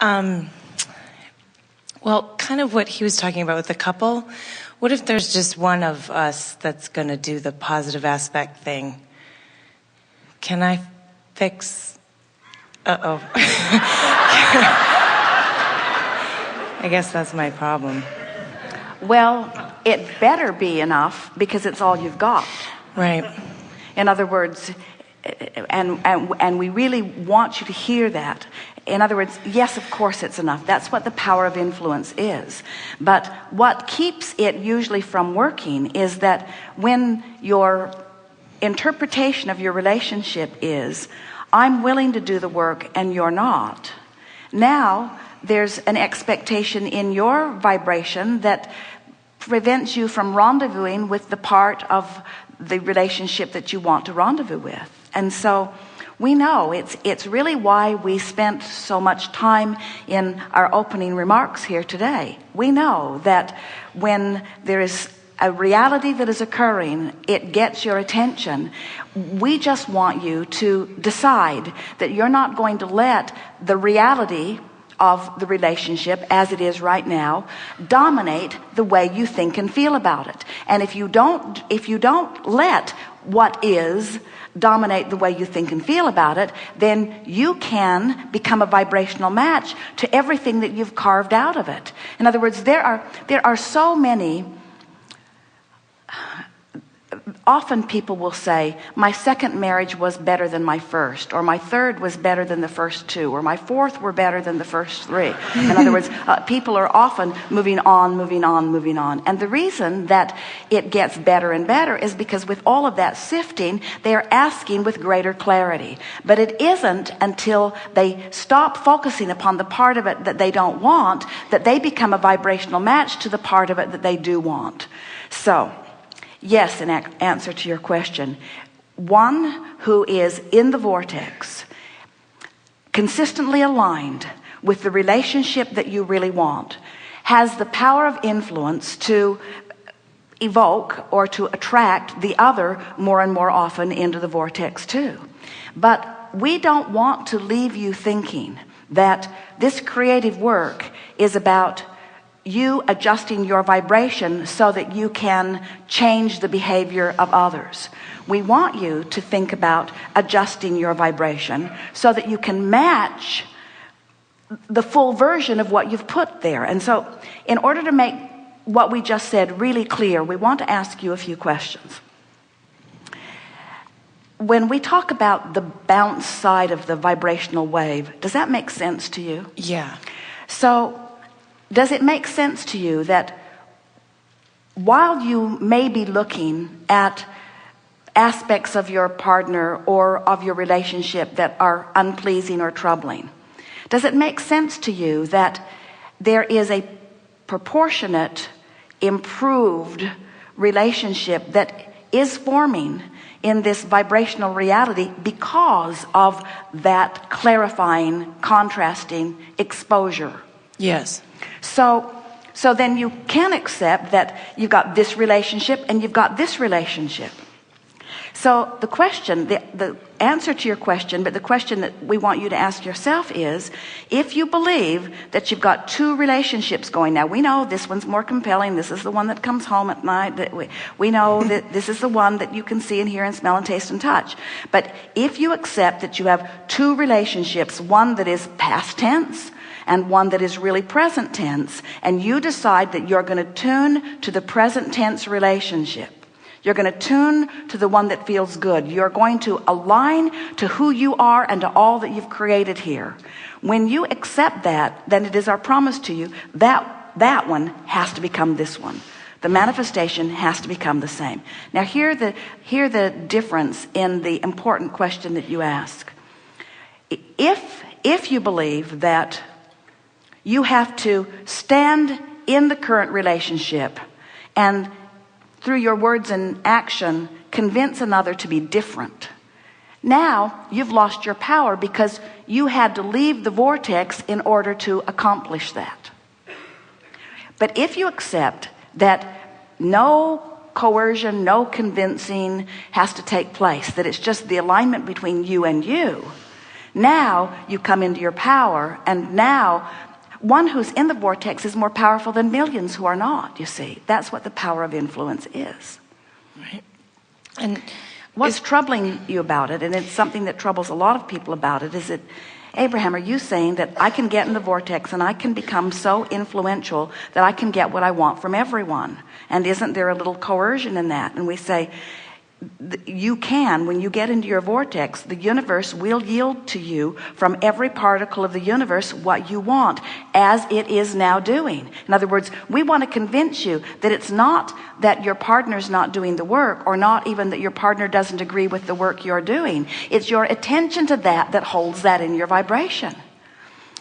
Well, kind of what he was talking about with the couple. What if there's just one of us that's going to do the positive aspect thing? Can I fix... Uh-oh. I guess that's my problem. Well, it better be enough because it's all you've got. Right. In other words, and we really want you to hear that. In other words, yes, of course it's enough. That's what the power of influence is. But what keeps it usually from working is that when your interpretation of your relationship is, I'm willing to do the work and you're not. Now, there's an expectation in your vibration that prevents you from rendezvousing with the part of the relationship that you want to rendezvous with. And so we know it's really why we spent so much time in our opening remarks here today. We know that when there is a reality that is occurring, it gets your attention. We just want you to decide that you're not going to let the reality of the relationship as it is right now dominate the way you think and feel about it. And if you don't let what is dominate the way you think and feel about it, then you can become a vibrational match to everything that you've carved out of it. In other words, there are so many. Often people will say, my second marriage was better than my first, or my third was better than the first two, or my fourth were better than the first three. In other words, people are often moving on. And the reason that it gets better and better is because with all of that sifting, they are asking with greater clarity. But it isn't until they stop focusing upon the part of it that they don't want that they become a vibrational match to the part of it that they do want. So, yes, in answer to your question, one who is in the vortex, consistently aligned with the relationship that you really want, has the power of influence to evoke or to attract the other more and more often into the vortex too. But we don't want to leave you thinking that this creative work is about you adjusting your vibration so that you can change the behavior of others. We want you to think about adjusting your vibration so that you can match the full version of what you've put there. And so in order to make what we just said really clear, we want to ask you a few questions. When we talk about the bounce side of the vibrational wave, does that make sense to you? Yeah. So does it make sense to you that while you may be looking at aspects of your partner or of your relationship that are unpleasing or troubling, does it make sense to you that there is a proportionate, improved relationship that is forming in this vibrational reality because of that clarifying, contrasting exposure? Yes. So then you can accept that you've got this relationship and you've got this relationship. So the question, the answer to your question, but the question that we want you to ask yourself is, if you believe that you've got two relationships going, now we know this one's more compelling, this is the one that comes home at night, that we know that this is the one that you can see and hear and smell and taste and touch. But if you accept that you have two relationships, one that is past tense and one that is really present tense, and you decide that you're going to tune to the present tense relationship, you're going to tune to the one that feels good, you're going to align to who you are and to all that you've created here. When you accept that, then it is our promise to you that one has to become this one. The manifestation has to become the same. Now hear the difference in the important question that you ask. If you believe that you have to stand in the current relationship and through your words and action convince another to be different, now you've lost your power because you had to leave the vortex in order to accomplish that. But if you accept that no coercion, no convincing has to take place, that it's just the alignment between you and you, Now you come into your power, and now one who's in the vortex is more powerful than millions who are not, you see. That's what the power of influence is. Right. And what's troubling you about it, and it's something that troubles a lot of people about it, is that, Abraham, are you saying that I can get in the vortex and I can become so influential that I can get what I want from everyone? And isn't there a little coercion in that? And we say, you can, when you get into your vortex, the universe will yield to you from every particle of the universe what you want, as it is now doing. In other words, we want to convince you that it's not that your partner's not doing the work, or not even that your partner doesn't agree with the work you're doing. It's your attention to that that holds that in your vibration.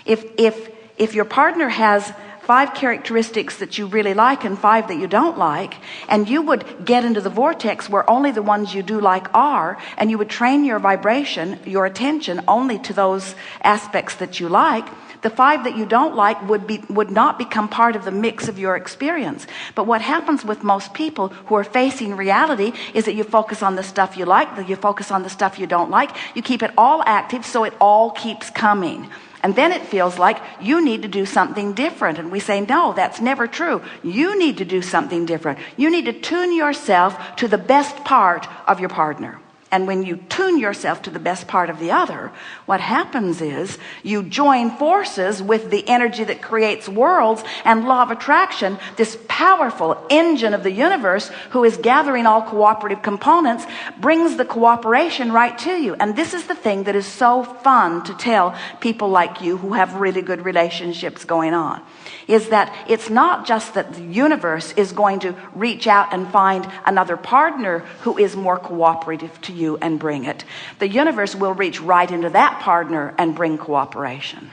If your partner has 5 characteristics that you really like and 5 that you don't like, and you would get into the vortex where only the ones you do like are, and you would train your vibration, your attention, only to those aspects that you like, the 5 that you don't like would not become part of the mix of your experience. But what happens with most people who are facing reality is that you focus on the stuff you like, that you focus on the stuff you don't like, you keep it all active so it all keeps coming. And then it feels like you need to do something different. And we say, no, that's never true. You need to do something different. You need to tune yourself to the best part of your partner. And when you tune yourself to the best part of the other, what happens is you join forces with the energy that creates worlds and law of attraction, this powerful engine of the universe who is gathering all cooperative components, brings the cooperation right to you. And this is the thing that is so fun to tell people like you who have really good relationships going on, is that it's not just that the universe is going to reach out and find another partner who is more cooperative to you and bring it. The universe will reach right into that partner and bring cooperation.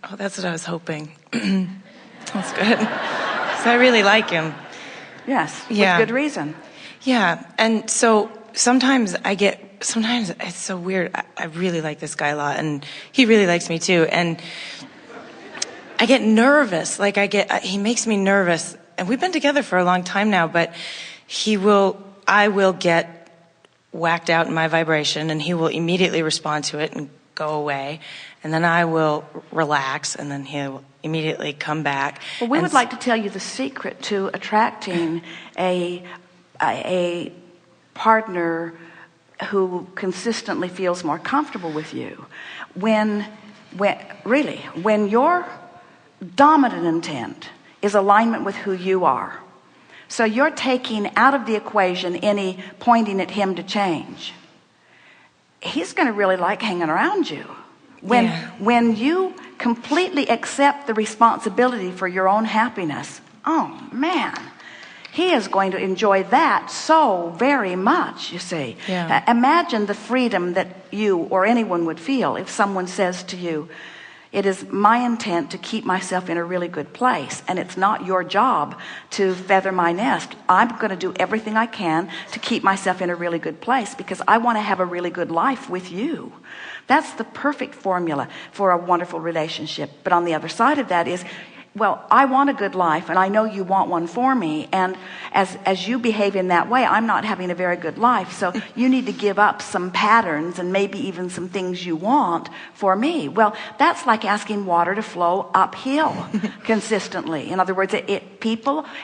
Oh, that's what I was hoping. That's good. So I really like him. Yes, yeah. With good reason. Yeah, and so sometimes it's so weird. I really like this guy a lot, and he really likes me too. And I get nervous. He makes me nervous. And we've been together for a long time now, but I will get whacked out in my vibration, and he will immediately respond to it and go away. And then I will relax, and then he'll immediately come back. Well, we would like to tell you the secret to attracting a partner who consistently feels more comfortable with you. When your dominant intent is alignment with who you are. So you're taking out of the equation any pointing at him to change. He's going to really like hanging around you. When you completely accept the responsibility for your own happiness, oh man, he is going to enjoy that so very much, you see. Yeah. Imagine the freedom that you or anyone would feel if someone says to you, it is my intent to keep myself in a really good place, and it's not your job to feather my nest. I'm going to do everything I can to keep myself in a really good place because I want to have a really good life with you. That's the perfect formula for a wonderful relationship. But on the other side of that is, well, I want a good life, and I know you want one for me, and as you behave in that way, I'm not having a very good life, so you need to give up some patterns and maybe even some things you want for me. Well, that's like asking water to flow uphill consistently. In other words,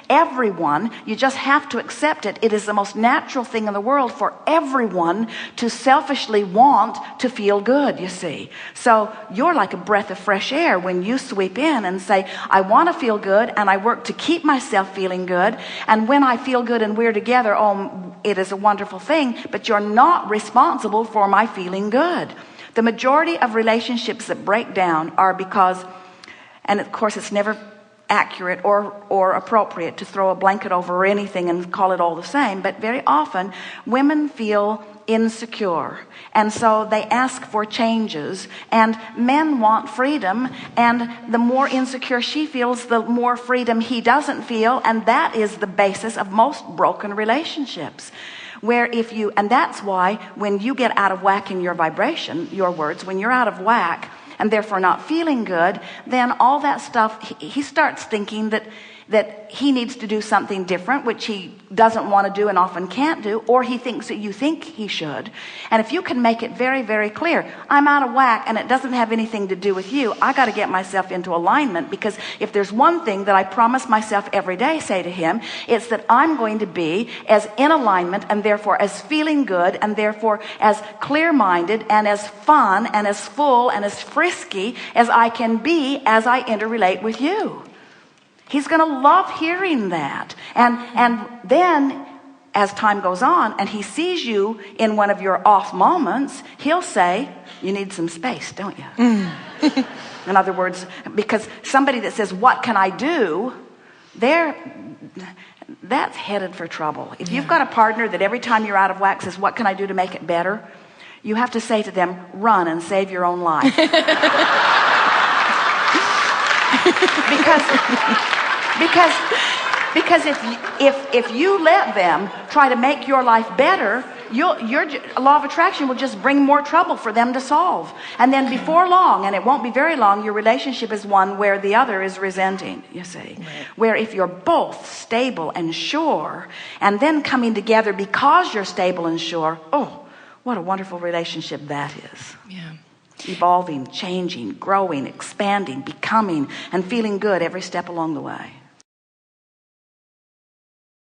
everyone, you just have to accept it. It is the most natural thing in the world for everyone to selfishly want to feel good, you see. So you're like a breath of fresh air when you sweep in and say, I want to feel good, and I work to keep myself feeling good. And when I feel good and we're together, oh, it is a wonderful thing, but you're not responsible for my feeling good. The majority of relationships that break down are because, and of course it's never accurate or appropriate to throw a blanket over anything and call it all the same, but very often women feel insecure, and so they ask for changes, and men want freedom, and the more insecure she feels, the more freedom he doesn't feel, and that is the basis of most broken relationships. And that's why when you get out of whack in your vibration, your words, when you're out of whack and therefore not feeling good, then all that stuff, he starts thinking that that he needs to do something different, which he doesn't want to do and often can't do, or he thinks that you think he should. And if you can make it very, very clear, I'm out of whack and it doesn't have anything to do with you. I got to get myself into alignment, because if there's one thing that I promise myself every day, say to him, it's that I'm going to be as in alignment and therefore as feeling good and therefore as clear-minded and as fun and as full and as frisky as I can be as I interrelate with you. He's going to love hearing that. And then as time goes on and he sees you in one of your off moments, he'll say, you need some space, don't you? In other words, because somebody that says, what can I do? That's headed for trouble. If you've got a partner that every time you're out of whack says, what can I do to make it better? You have to say to them, run and save your own life. Because if you let them try to make your life better, your law of attraction will just bring more trouble for them to solve. And then before long, and it won't be very long, your relationship is one where the other is resenting, you see. Right. Where if you're both stable and sure, and then coming together because you're stable and sure, oh, what a wonderful relationship that is. Yeah. Evolving, changing, growing, expanding, becoming, and feeling good every step along the way.